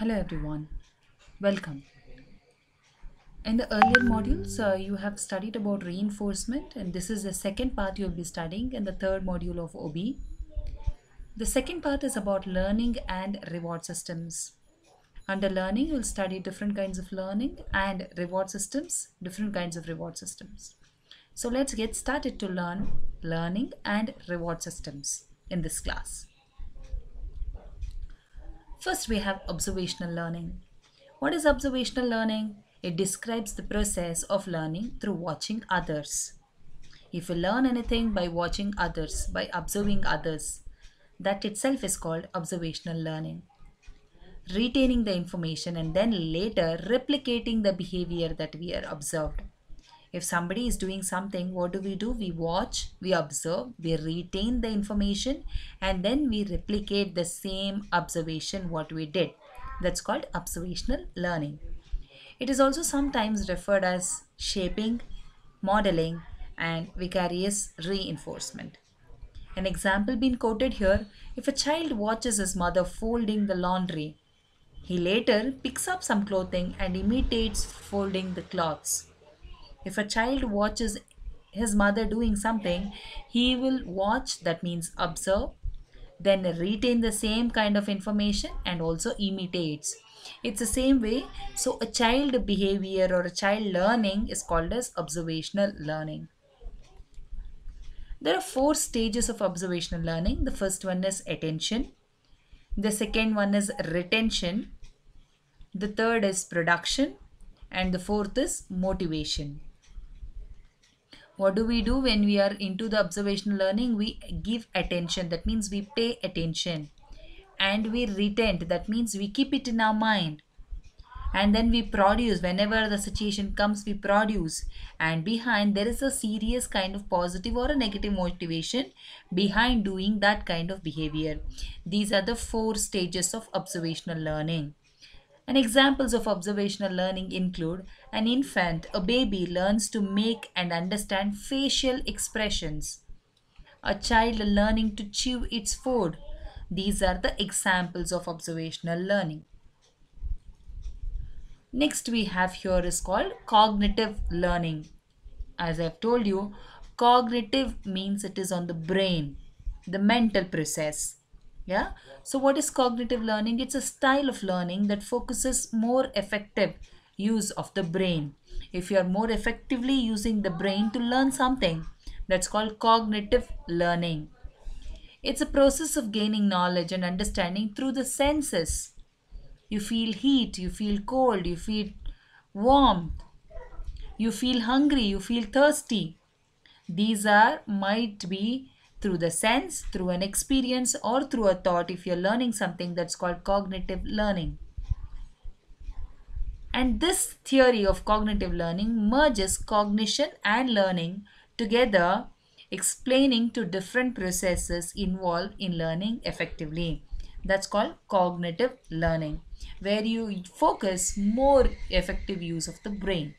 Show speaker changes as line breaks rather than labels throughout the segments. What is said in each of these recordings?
Hello everyone, welcome. In the earlier modules, you have studied about reinforcement, and this is the second part you'll be studying in the third module of OB. The second part is about learning and reward systems. Under learning, you'll study different kinds of learning and reward systems, different kinds of reward systems. So let's get started to learn learning and reward systems in this class. First, we have observational learning. What is observational learning? It describes the process of learning through watching others. If you learn anything by watching others, by observing others, that itself is called observational learning. Retaining the information and then later replicating the behavior that we are observed. If somebody is doing something, what do? We watch, we observe, we retain the information, and then we replicate the same observation what we did. That's called observational learning. It is also sometimes referred as shaping, modeling, and vicarious reinforcement. An example being quoted here: if a child watches his mother folding the laundry, he later picks up some clothing and imitates folding the cloths. If a child watches his mother doing something, he will watch, that means observe, then retain the same kind of information and also imitates. It's the same way. So a child behavior or a child learning is called as observational learning. There are four stages of observational learning. The first one is attention. The second one is retention. The third is production. And the fourth is motivation. What do we do when we are into the observational learning? We give attention. That means we pay attention. And we retain. That means we keep it in our mind. And then we produce. Whenever the situation comes, we produce. And behind, there is a serious kind of positive or a negative motivation behind doing that kind of behavior. These are the four stages of observational learning. And examples of observational learning include: an infant, a baby, learns to make and understand facial expressions. A child learning to chew its food. These are the examples of observational learning. Next we have here is called cognitive learning. As I have told you, cognitive means it is on the brain, the mental process. Yeah. So what is cognitive learning? It's a style of learning that focuses more effective use of the brain. If you are more effectively using the brain to learn something, that's called cognitive learning. It's a process of gaining knowledge and understanding through the senses. You feel heat, you feel cold, you feel warmth, you feel hungry, you feel thirsty. These are might be through the sense, through an experience, or through a thought. If you're learning something, that's called cognitive learning. And this theory of cognitive learning merges cognition and learning together, explaining to different processes involved in learning effectively. That's called cognitive learning, where you focus more effective use of the brain.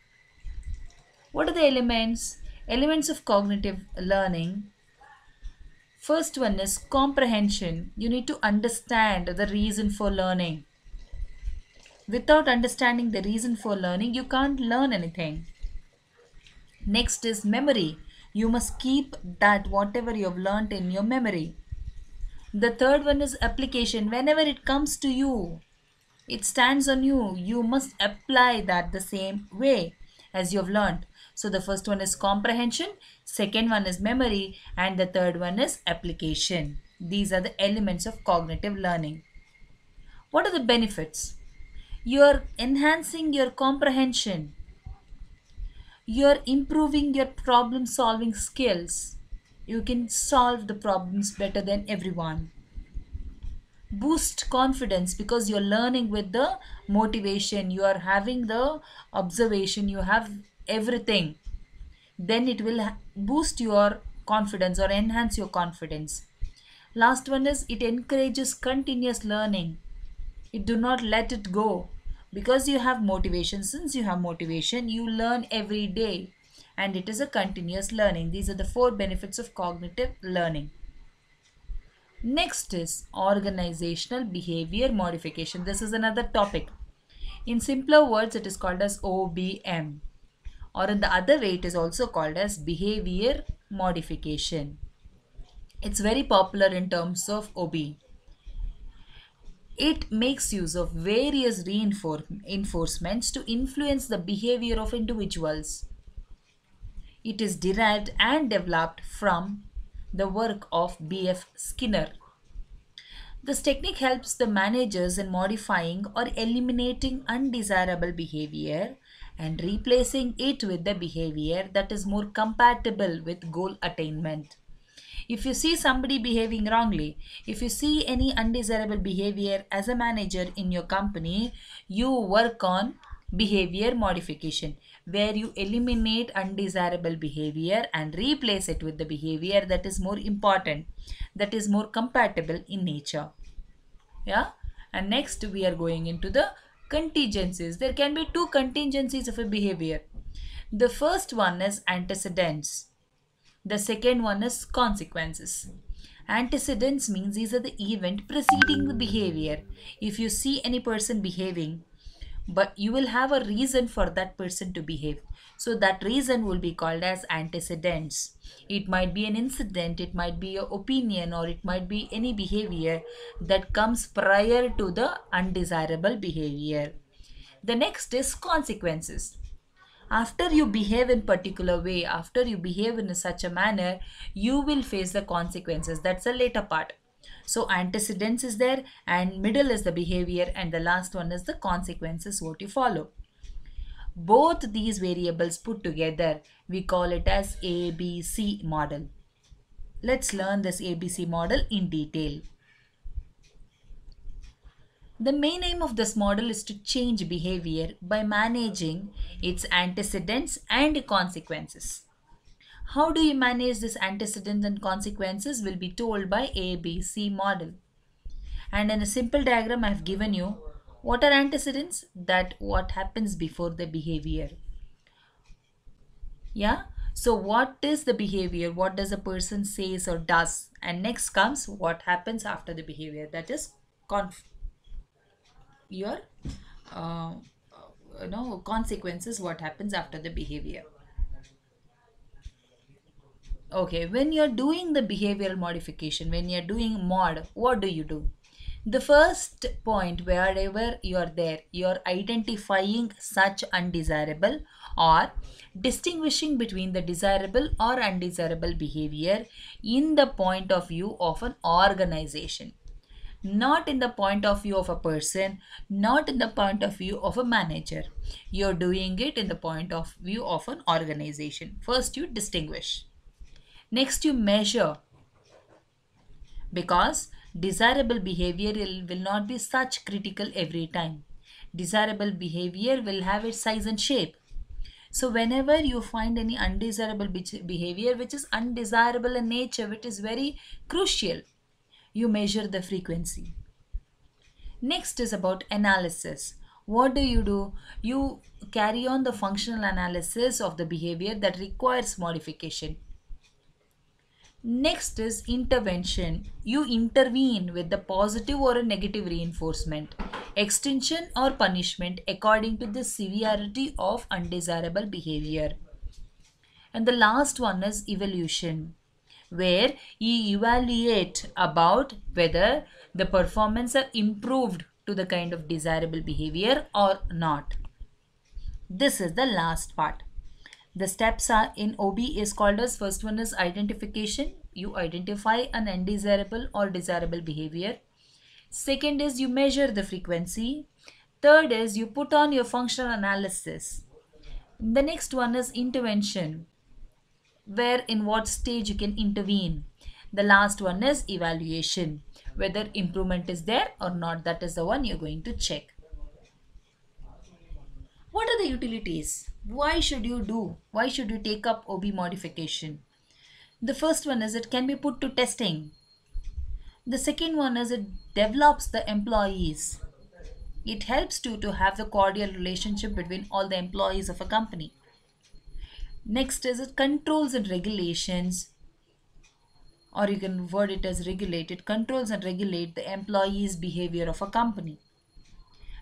What are the elements? Elements of cognitive learning. First one is comprehension. You need to understand the reason for learning. Without understanding the reason for learning, you can't learn anything. Next is memory. You must keep that whatever you have learned in your memory. The third one is application. Whenever it comes to you, it stands on you. You must apply that the same way as you have learned. So the first one is comprehension, second one is memory, and the third one is application. These are the elements of cognitive learning. What are the benefits? You are enhancing your comprehension. You are improving your problem solving skills. You can solve the problems better than everyone. Boost confidence because you're learning with the motivation, you are having the observation, you have everything. Then it will boost your confidence or enhance your confidence. Last one is it encourages continuous learning. You do not let it go because you have motivation. Since you have motivation, you learn every day and it is a continuous learning. These are the four benefits of cognitive learning. Next is organizational behavior modification. This is another topic. In simpler words, it is called as OBM, or in the other way, it is also called as behavior modification. It's very popular in terms of OB. It makes use of various reinforcements to influence the behavior of individuals. It is derived and developed from the work of B.F. Skinner. This technique helps the managers in modifying or eliminating undesirable behavior and replacing it with the behavior that is more compatible with goal attainment. If you see somebody behaving wrongly, if you see any undesirable behavior as a manager in your company, you work on behavior modification, where you eliminate undesirable behavior and replace it with the behavior that is more important, that is more compatible in nature. Yeah. And next we are going into the contingencies. There can be two contingencies of a behavior. The first one is antecedents. The second one is consequences. Antecedents means these are the event preceding the behavior. If you see any person behaving, but you will have a reason for that person to behave. So that reason will be called as antecedents. It might be an incident, it might be your opinion, or it might be any behavior that comes prior to the undesirable behavior. The next is consequences. After you behave in particular way, after you behave in such a manner, you will face the consequences. That's the later part. So antecedents is there, and middle is the behavior, and the last one is the consequences, what you follow. Both these variables put together, we call it as ABC model. Let's learn this ABC model in detail. The main aim of this model is to change behavior by managing its antecedents and consequences. How do you manage this antecedents and consequences will be told by ABC model. And in a simple diagram I have given you what are antecedents, that what happens before the behavior. Yeah. So what is the behavior? What does a person says or does? And next comes what happens after the behavior. That is your consequences, what happens after the behavior. Okay, when you're doing the behavioral modification, when you're doing mod, what do? The first point, wherever you're there, you're identifying such undesirable or distinguishing between the desirable or undesirable behavior in the point of view of an organization. Not in the point of view of a person, not in the point of view of a manager. You're doing it in the point of view of an organization. First you distinguish. Next you measure, because desirable behavior will not be such critical every time. Desirable behavior will have its size and shape. So whenever you find any undesirable behavior which is undesirable in nature, which is very crucial, you measure the frequency. Next is about analysis. What do? You carry on the functional analysis of the behavior that requires modification. Next is intervention. You intervene with the positive or a negative reinforcement, extension or punishment according to the severity of undesirable behavior. And the last one is evaluation, where you evaluate about whether the performance are improved to the kind of desirable behavior or not. This is the last part. The steps are in OB is called as, first one is identification. You identify an undesirable or desirable behavior. Second is you measure the frequency. Third is you put on your functional analysis. The next one is intervention, where in what stage you can intervene. The last one is evaluation, whether improvement is there or not. That is the one you're going to check. What are the utilities? Why should you take up OB modification? The first one is it can be put to testing. The second one is it develops the employees. It helps to have the cordial relationship between all the employees of a company. Next is it controls and regulations. or you can word it as regulate. It controls and regulate the employees' behavior of a company.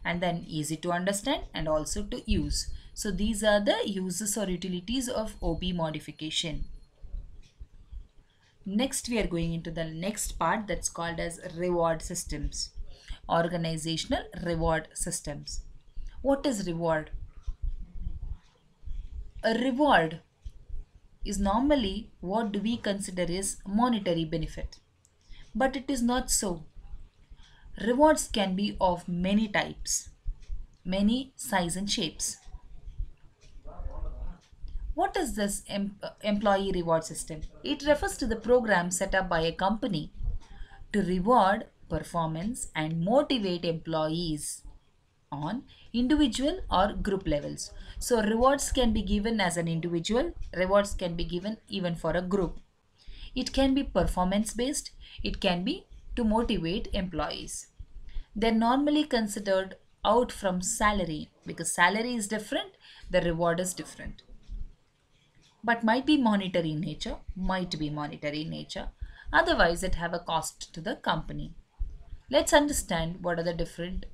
And then easy to understand and also to use. So these are the uses or utilities of OB modification. Next we are going into the next part, that's called as reward systems. Organizational reward systems. What is reward? A reward is normally what do we consider is monetary benefit. But it is not so. Rewards can be of many types, many size and shapes. What is this employee reward system? It refers to the program set up by a company to reward performance and motivate employees on individual or group levels. So rewards can be given as an individual, rewards can be given even for a group. It can be performance based, it can be to motivate employees. They're normally considered out from salary because salary is different, the reward is different. But might be monetary in nature, otherwise it have a cost to the company. Let's understand what are the different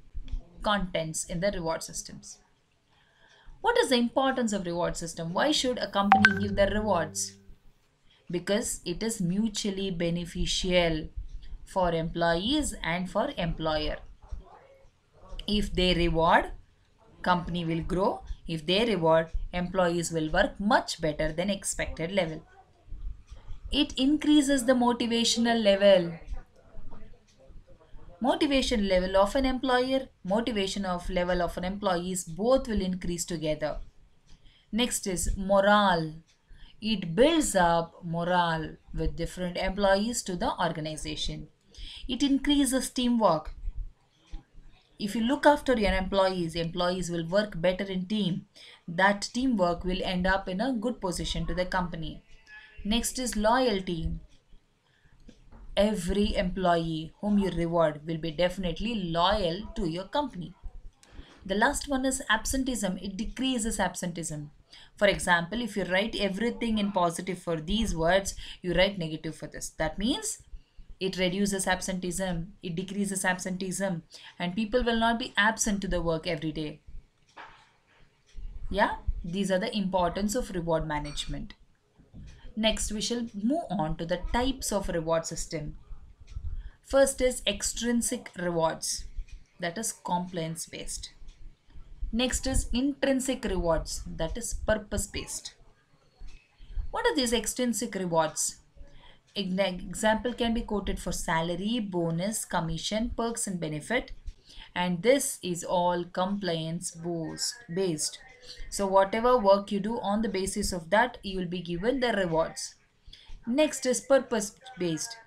contents in the reward systems. What is the importance of reward system? Why should a company give the rewards? Because it is mutually beneficial for employees and for employer. If they reward, company will grow. If they reward, employees will work much better than expected level. It increases the motivational level. Motivation level of an employer, motivation of level of an employees, both will increase together. Next is morale. It builds up morale with different employees to the organization. It increases teamwork. If you look after your employees will work better in team. That teamwork will end up in a good position to the company. Next is loyalty. Every employee whom you reward will be definitely loyal to your company. The last one is absenteeism. It decreases absenteeism. For example, if you write everything in positive for these words, you write negative for this. That means it reduces absenteeism, it decreases absenteeism, and people will not be absent to the work every day. Yeah, these are the importance of reward management. Next, we shall move on to the types of reward system. First is extrinsic rewards, that is compliance based. Next is intrinsic rewards, that is purpose based. What are these extrinsic rewards? Example can be quoted for salary, bonus, commission, perks and benefit, and this is all compliance based. So whatever work you do, on the basis of that you will be given the rewards. Next is purpose based.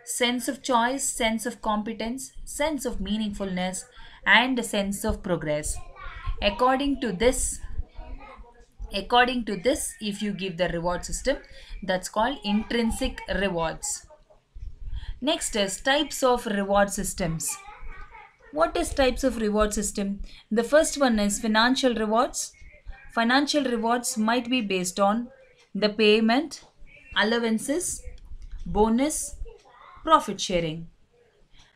Sense of choice, sense of competence, sense of meaningfulness and a sense of progress. According to this, if you give the reward system, that's called intrinsic rewards. Next is types of reward systems. What is types of reward system? The first one is financial rewards. Financial rewards might be based on the payment, allowances, bonus, profit sharing.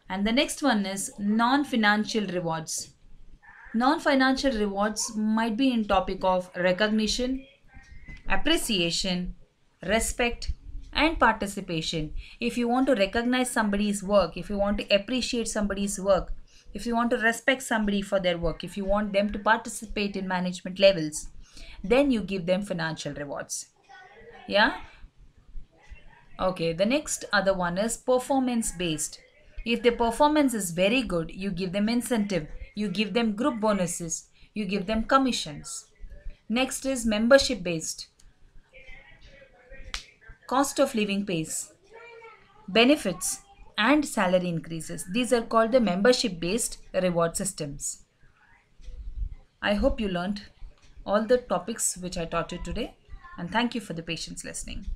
And the next one is non-financial rewards. Non-financial rewards might be in topic of recognition, appreciation, respect and participation. If you want to recognize somebody's work, if you want to appreciate somebody's work, if you want to respect somebody for their work, if you want them to participate in management levels, then you give them financial rewards. Yeah. Okay, the next other one is performance based. If the performance is very good, you give them incentive, you give them group bonuses, you give them commissions. Next is membership based. Cost of living pays, benefits and salary increases. These are called the membership based reward systems. I hope you learned all the topics which I taught you today, and thank you for the patience listening.